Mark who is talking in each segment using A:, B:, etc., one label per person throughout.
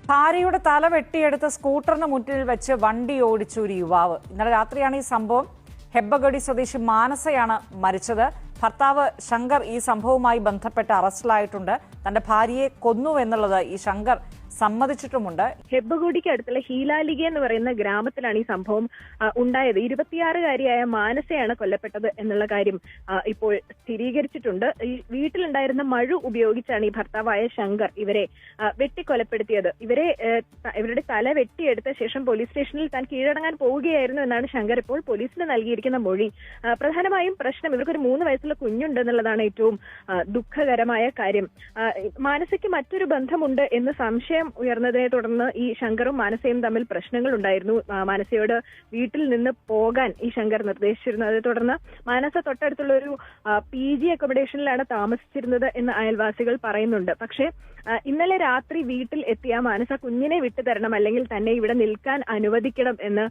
A: ഭാര്യയുടെ തല വെട്ടിയെടുത്ത് സ്കൂട്ടറിന് മുന്നിൽ വെച്ച് വണ്ടി ഓടിച്ചു ഒരു യുവാവ്. ഇന്നലെ രാത്രിയാണ് ഈ സംഭവം. ഹെബ്ബഗഡി സ്വദേശി മാനസയാണ് മരിച്ചത്. ഭർത്താവ് ശങ്കർ ഈ സംഭവവുമായി ബന്ധപ്പെട്ട് അറസ്റ്റിലായിട്ടുണ്ട്. തന്റെ ഭാര്യയെ കൊന്നുവെന്നുള്ളത് ഈ ശങ്കർ സമ്മതിച്ചിട്ടുമുണ്ട്.
B: ഹെബ്ബഗോഡിക്ക് അടുത്തുള്ള ഹീലാലിഗ എന്ന് പറയുന്ന ഗ്രാമത്തിലാണ് ഈ സംഭവം ഉണ്ടായത്. 26-കാരിയായ മാനസയാണ് കൊല്ലപ്പെട്ടത് എന്നുള്ള കാര്യം ഇപ്പോൾ സ്ഥിരീകരിച്ചിട്ടുണ്ട്. ഈ വീട്ടിലുണ്ടായിരുന്ന മഴു ഉപയോഗിച്ചാണ് ഈ ഭർത്താവായ ശങ്കർ ഇവരെ വെട്ടിക്കൊലപ്പെടുത്തിയത്. ഇവരുടെ തല വെട്ടിയെടുത്ത ശേഷം പോലീസ് സ്റ്റേഷനിൽ താൻ കീഴടങ്ങാൻ പോവുകയായിരുന്നു എന്നാണ് ശങ്കർ ഇപ്പോൾ പോലീസിന് നൽകിയിരിക്കുന്ന മൊഴി. പ്രധാനമായും പ്രശ്നം ഇവർക്കൊരു 3 വയസ്സുള്ള കുഞ്ഞുണ്ട് എന്നുള്ളതാണ് ഏറ്റവും ദുഃഖകരമായ കാര്യം. മാനസയ്ക്ക് മറ്റൊരു ബന്ധമുണ്ട് എന്ന് സംശയം ഉയർന്നതിനെ തുടർന്ന് ഈ ശങ്കറും മാനസയും തമ്മിൽ പ്രശ്നങ്ങൾ ഉണ്ടായിരുന്നു. മാനസയോട് വീട്ടിൽ നിന്ന് പോകാൻ ഈ ശങ്കർ നിർദ്ദേശിച്ചിരുന്നു. അതേ തുടർന്ന് മാനസ തൊട്ടടുത്തുള്ള ഒരു PG അക്കോമഡേഷനിലാണ് താമസിച്ചിരുന്നത് എന്ന് അയൽവാസികൾ പറയുന്നുണ്ട്. പക്ഷേ ഇന്നലെ രാത്രി വീട്ടിൽ എത്തിയ മാനസ കുഞ്ഞിനെ വിട്ടുതരണം, അല്ലെങ്കിൽ തന്നെ ഇവിടെ നിൽക്കാൻ അനുവദിക്കണം എന്ന്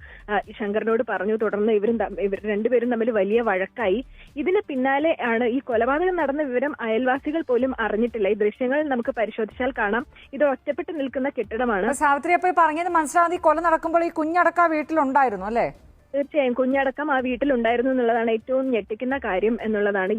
B: ശങ്കറിനോട് പറഞ്ഞു. തുടർന്ന് ഇവർ രണ്ടുപേരും തമ്മിൽ വലിയ വഴക്കായി. ഇതിന് പിന്നാലെ ആണ് ഈ കൊലപാതകം നടന്ന വിവരം അയൽവാസികൾ പോലും അറിഞ്ഞിട്ടില്ല. ഈ ദൃശ്യങ്ങൾ നമുക്ക് പരിശോധിച്ചാൽ കാണാം. ഇത് ഒറ്റപ്പെട്ട് നിൽക്കുന്ന കെട്ടിടമാണ്.
A: സാവിത്രി, അപ്പോൾ പറഞ്ഞത് മനസ്സിലാവുന്ന ഈ കൊല നടക്കുമ്പോൾ ഈ കുഞ്ഞടക്കം വീട്ടിലുണ്ടായിരുന്നു അല്ലേ?
B: തീർച്ചയായും കുഞ്ഞടക്കം ആ വീട്ടിലുണ്ടായിരുന്നു എന്നുള്ളതാണ് ഏറ്റവും ഞെട്ടിക്കുന്ന കാര്യം എന്നുള്ളതാണ്.